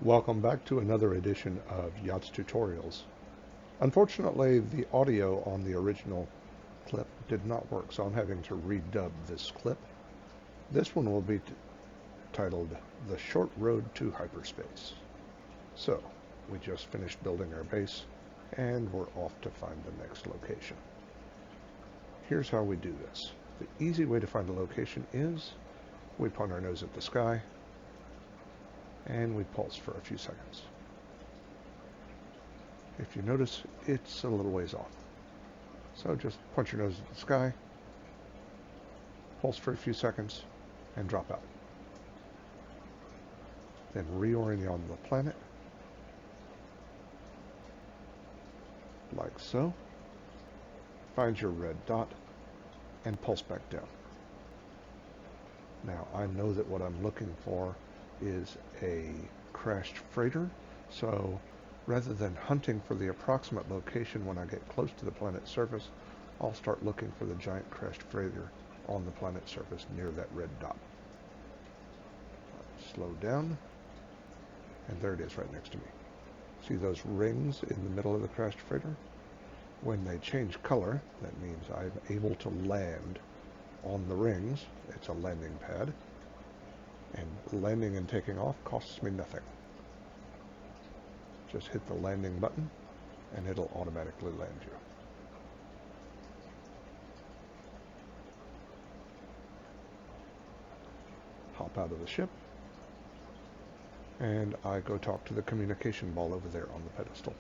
Welcome back to another edition of Yachts Tutorials. Unfortunately, the audio on the original clip did not work, so I'm having to redub this clip. This one will be titled The Short Road to Hyperspace. So, we just finished building our base, and we're off to find the next location. Here's how we do this. The easy way to find a location is we point our nose at the sky, and we pulse for a few seconds. If you notice, it's a little ways off. So just point your nose at the sky, pulse for a few seconds, and drop out. Then reorient on the planet, like so. Find your red dot, and pulse back down. Now, I know that what I'm looking for is a crashed freighter, so rather than hunting for the approximate location when I get close to the planet's surface, I'll start looking for the giant crashed freighter on the planet's surface near that red dot. Slow down, and there it is right next to me. See those rings in the middle of the crashed freighter? When they change color, that means I'm able to land on the rings. It's a landing pad. And landing and taking off costs me nothing. Just hit the landing button and it'll automatically land you. Hop out of the ship and I go talk to the communication ball over there on the pedestal.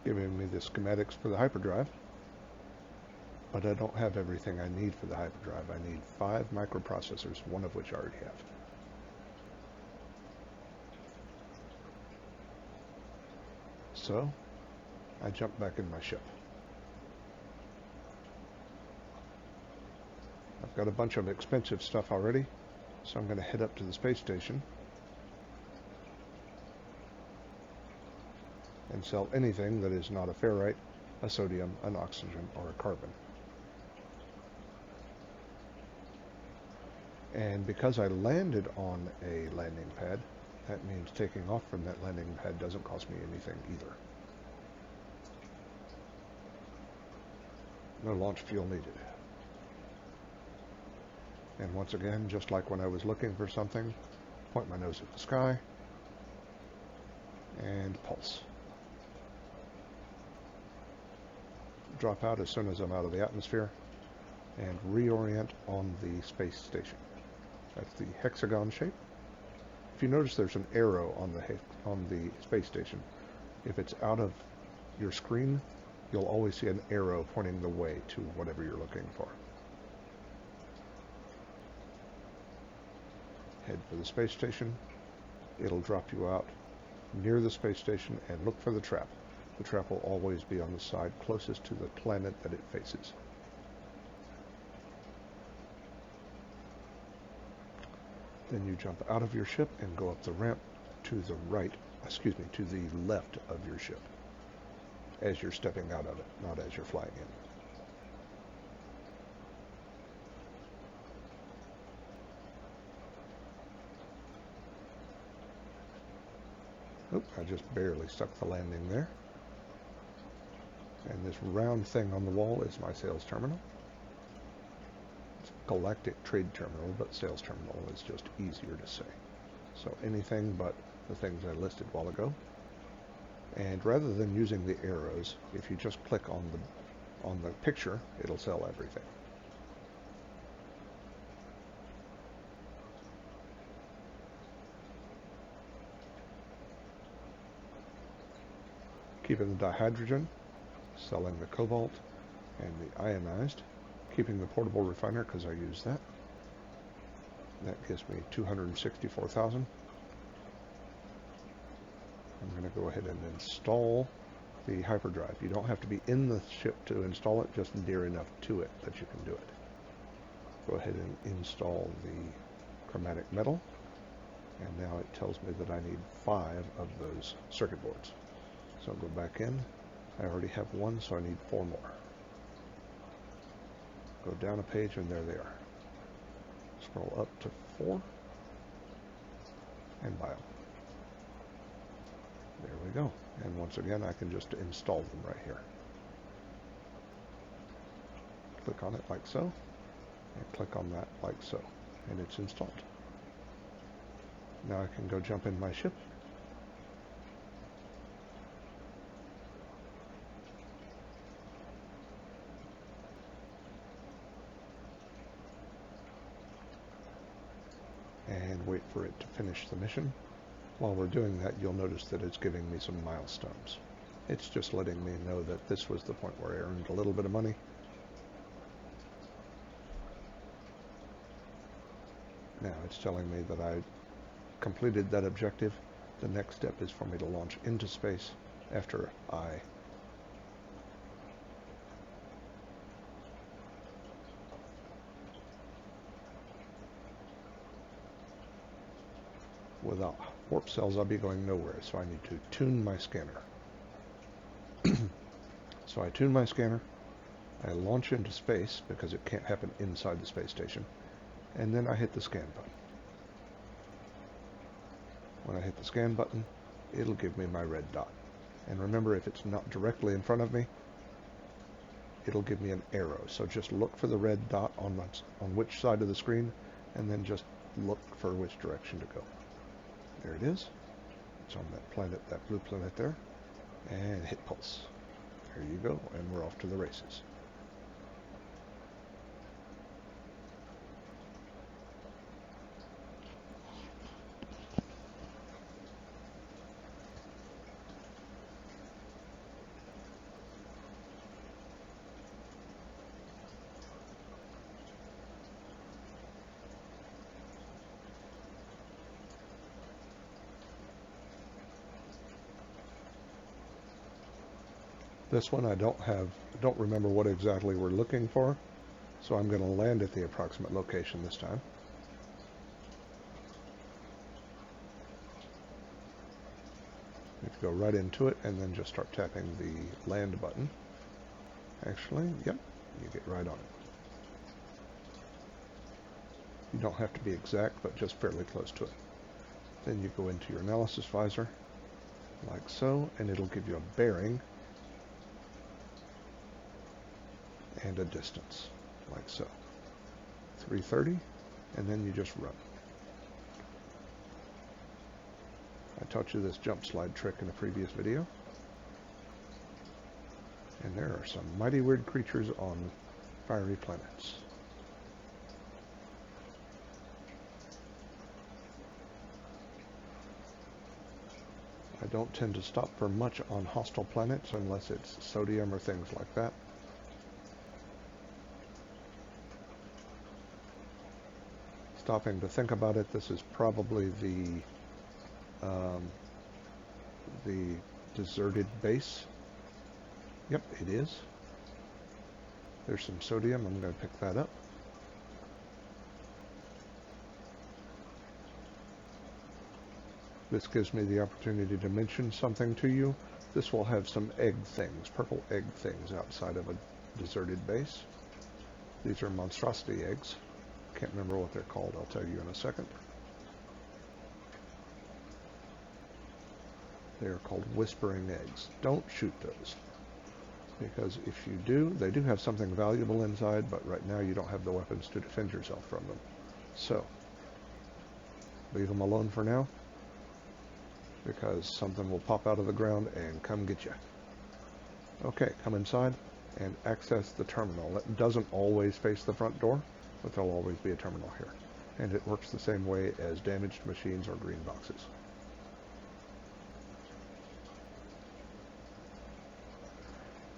Giving me the schematics for the hyperdrive, but I don't have everything I need for the hyperdrive. I need 5 microprocessors, one of which I already have. So, I jump back in my ship. I've got a bunch of expensive stuff already, so I'm going to head up to the space station and sell anything that is not a ferrite, a sodium, an oxygen, or a carbon. And because I landed on a landing pad, that means taking off from that landing pad doesn't cost me anything either. No launch fuel needed. And once again, just like when I was looking for something, point my nose at the sky and pulse. Drop out as soon as I'm out of the atmosphere and reorient on the space station. That's the hexagon shape. If you notice, there's an arrow on the space station. If it's out of your screen, you'll always see an arrow pointing the way to whatever you're looking for. Head for the space station. It'll drop you out near the space station and look for the trap. The trap will always be on the side closest to the planet that it faces. Then you jump out of your ship and go up the ramp to the right, to the left of your ship as you're stepping out of it, not as you're flying in. Oop, I just barely stuck the landing there. And this round thing on the wall is my sales terminal. It's a galactic trade terminal, but sales terminal is just easier to say. So anything but the things I listed a while ago. And rather than using the arrows, if you just click on the picture, it'll sell everything. Keeping the dihydrogen, selling the cobalt and the ionized, keeping the portable refiner because I use that. That gives me 264,000. going to go ahead and install the hyperdrive. You don't have to be in the ship to install it, just near enough to it that you can do it. Go ahead and install the chromatic metal, and now it tells me that I need 5 of those circuit boards. So I'll go back in. I already have 1, so I need 4 more. Go down a page and there they are. Scroll up to 4 and buy them. There we go. And once again, I can just install them right here. Click on it like so, and click on that like so, and it's installed. Now I can go jump in my ship. And wait for it to finish the mission. While we're doing that, you'll notice that it's giving me some milestones. It's just letting me know that this was the point where I earned a little bit of money. Now it's telling me that I completed that objective. The next step is for me to launch into space after I without warp cells, I'll be going nowhere, so I need to tune my scanner. So I tune my scanner, I launch into space, because it can't happen inside the space station, and then I hit the scan button. When I hit the scan button, it'll give me my red dot. And remember, if it's not directly in front of me, it'll give me an arrow. So just look for the red dot on which side of the screen, and then just look for which direction to go. There it is. It's on that planet, that blue planet there. And hit pulse. There you go, and we're off to the races. This one I don't remember what exactly we're looking for, so I'm going to land at the approximate location this time. You have to go right into it and then just start tapping the land button. Actually, yep, you get right on it. You don't have to be exact, but just fairly close to it. Then you go into your analysis visor, like so, and it'll give you a bearing and a distance, like so. 330, and then you just run. I taught you this jump slide trick in a previous video. And there are some mighty weird creatures on fiery planets. I don't tend to stop for much on hostile planets unless it's sodium or things like that. Stopping to think about it, this is probably the deserted base. Yep, it is. There's some sodium. I'm going to pick that up. This gives me the opportunity to mention something to you. This will have some egg things, purple egg things outside of a deserted base. These are monstrosity eggs. Can't remember what they're called. I'll tell you in a second. They are called whispering eggs. Don't shoot those, because if you do, they do have something valuable inside, but right now you don't have the weapons to defend yourself from them. So, leave them alone for now, because something will pop out of the ground and come get you. Okay, come inside and access the terminal. It doesn't always face the front door, but there'll always be a terminal here. And it works the same way as damaged machines or green boxes.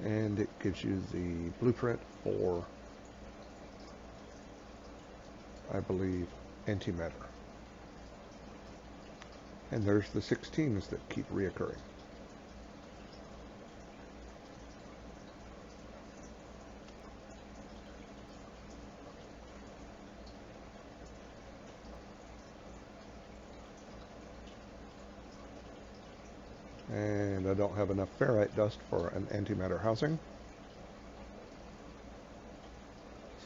And it gives you the blueprint for, I believe, antimatter. And there's the 16s that keep reoccurring. And I don't have enough ferrite dust for an antimatter housing.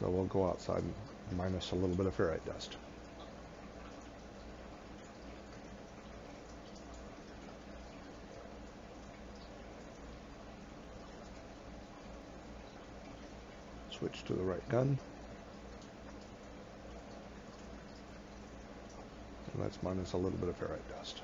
So we'll go outside and minus a little bit of ferrite dust. Switch to the right gun. And let's minus a little bit of ferrite dust.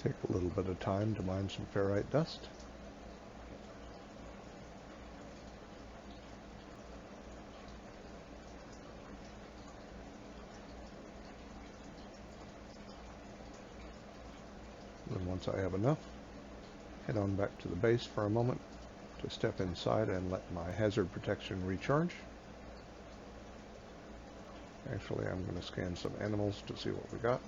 Take a little bit of time to mine some ferrite dust. Then once I have enough, head on back to the base for a moment to step inside and let my hazard protection recharge. Actually, I'm going to scan some animals to see what we got.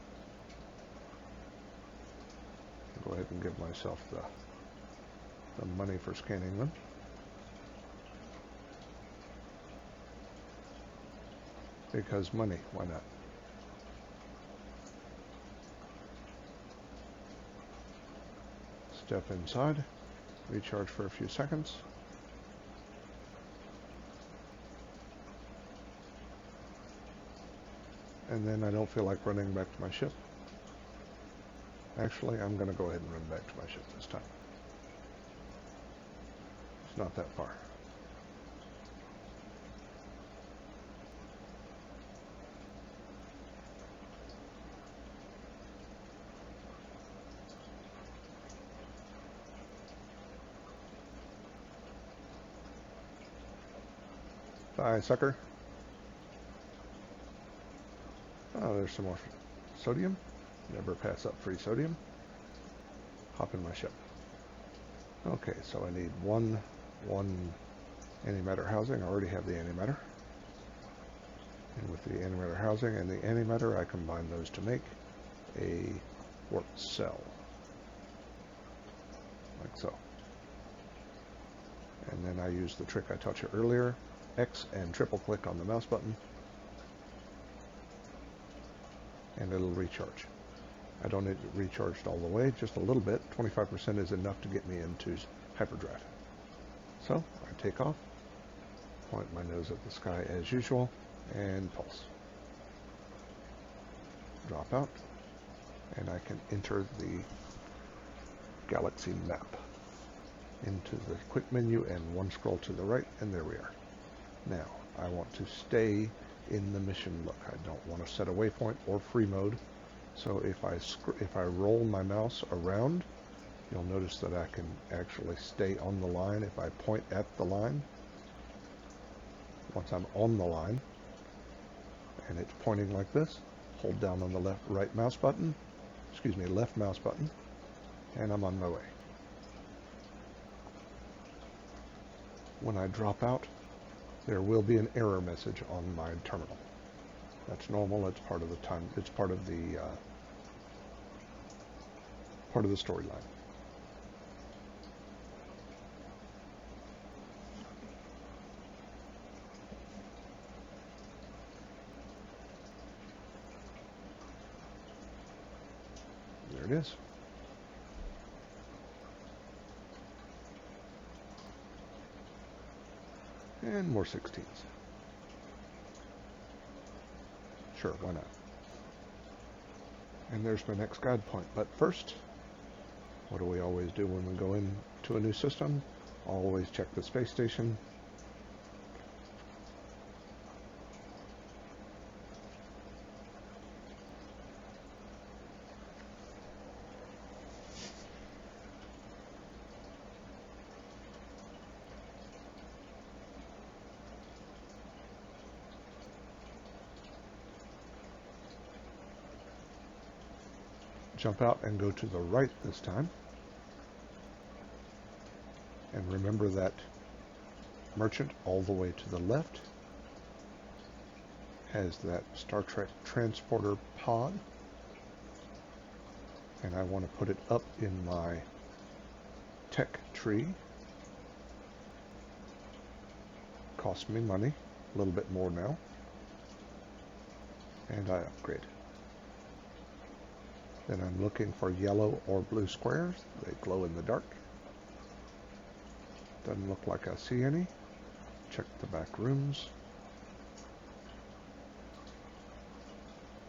Go ahead and give myself the money for scanning them. Because money, why not? Step inside, recharge for a few seconds. And then I don't feel like running back to my ship. Actually, I'm going to go ahead and run back to my ship this time. It's not that far. Die, sucker. Oh, there's some more sodium. Never pass up free sodium. Hop in my ship. Okay, so I need one antimatter housing. I already have the antimatter. And with the antimatter housing and the antimatter, I combine those to make a warp cell. Like so. And then I use the trick I taught you earlier. X and triple click on the mouse button. And it'll recharge. I don't need it recharged all the way, just a little bit. 25% is enough to get me into hyperdrive. So I take off, point my nose at the sky as usual, and pulse. Drop out, and I can enter the galaxy map into the quick menu and one scroll to the right, and there we are. Now, I want to stay in the mission look. I don't want to set a waypoint or free mode. So if I roll my mouse around, you'll notice that I can actually stay on the line if I point at the line. Once I'm on the line, and it's pointing like this, hold down on the left mouse button, and I'm on my way. When I drop out, there will be an error message on my terminal. That's normal. It's part of the time. It's part of the storyline. There it is. And more 16s. Sure, why not? And there's my next guide point. But first, what do we always do when we go into a new system? Always check the space station. Jump out and go to the right this time. And remember that merchant all the way to the left has that Star Trek transporter pod. And I want to put it up in my tech tree. Cost me money, a little bit more now. And I upgrade. Then I'm looking for yellow or blue squares. They glow in the dark. Doesn't look like I see any. Check the back rooms.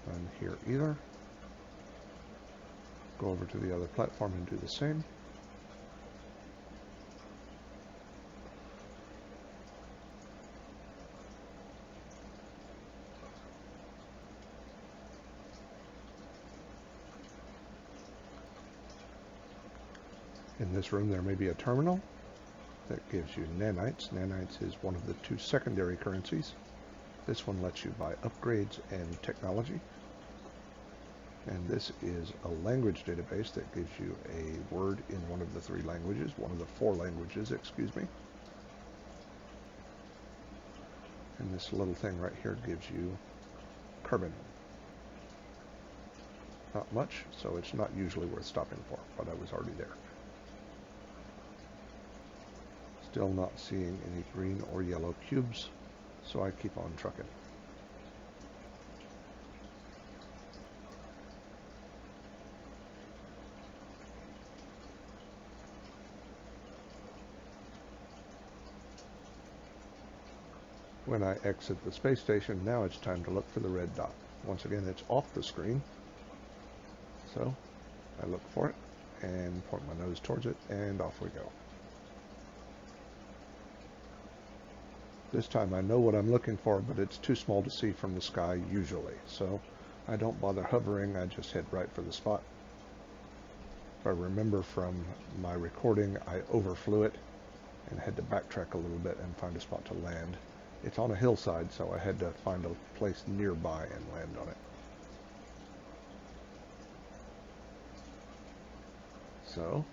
None here either. Go over to the other platform and do the same. In this room there may be a terminal that gives you nanites. Nanites is one of the 2 secondary currencies. This one lets you buy upgrades and technology. And this is a language database that gives you a word in one of the 3 languages, one of the 4 languages, excuse me. And this little thing right here gives you carbon. Not much, so it's not usually worth stopping for, but I was already there. Still not seeing any green or yellow cubes, so I keep on trucking. When I exit the space station, now it's time to look for the red dot. Once again, it's off the screen, so I look for it and point my nose towards it, and off we go. This time I know what I'm looking for, but it's too small to see from the sky usually, so I don't bother hovering, I just head right for the spot. If I remember from my recording, I overflew it and had to backtrack a little bit and find a spot to land. It's on a hillside, so I had to find a place nearby and land on it. So,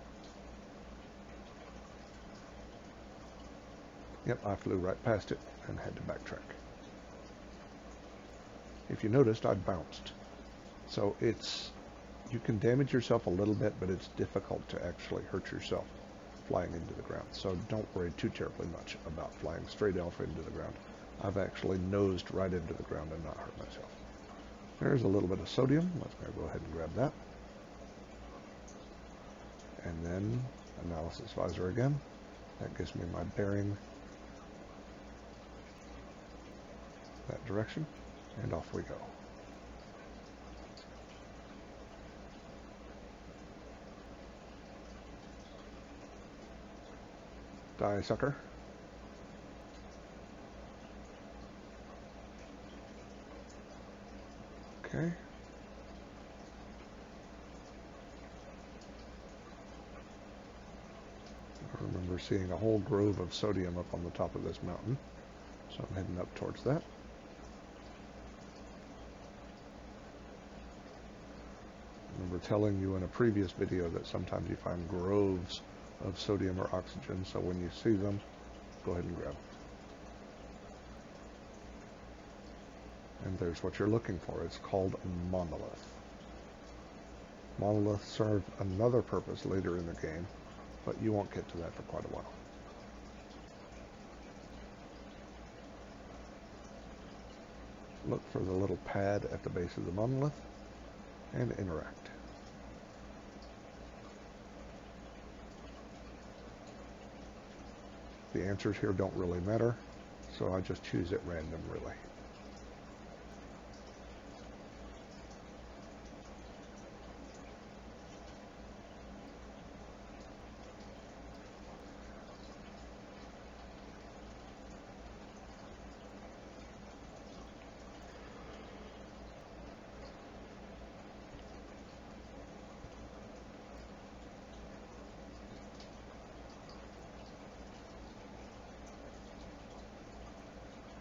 yep, I flew right past it and had to backtrack. If you noticed, I bounced. So you can damage yourself a little bit, but it's difficult to actually hurt yourself flying into the ground. So don't worry too terribly much about flying straight off into the ground. I've actually nosed right into the ground and not hurt myself. There's a little bit of sodium. Let's go ahead and grab that. And then analysis visor again. That gives me my bearing that direction, and off we go. Die, sucker. Okay. I remember seeing a whole grove of sodium up on the top of this mountain, so I'm heading up towards that. I remember telling you in a previous video that sometimes you find groves of sodium or oxygen, so when you see them, go ahead and grab them. And there's what you're looking for. It's called a monolith. Monoliths serve another purpose later in the game, but you won't get to that for quite a while. Look for the little pad at the base of the monolith and interact. The answers here don't really matter, so I just choose at random, really.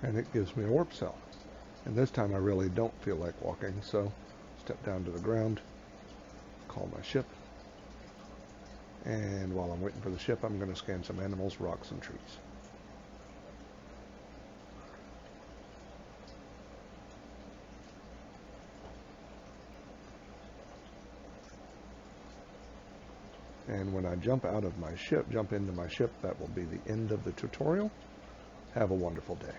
and it gives me a warp cell. And this time I really don't feel like walking, so step down to the ground, call my ship, and while I'm waiting for the ship, I'm going to scan some animals, rocks, and trees. And when I jump into my ship, that will be the end of the tutorial. Have a wonderful day.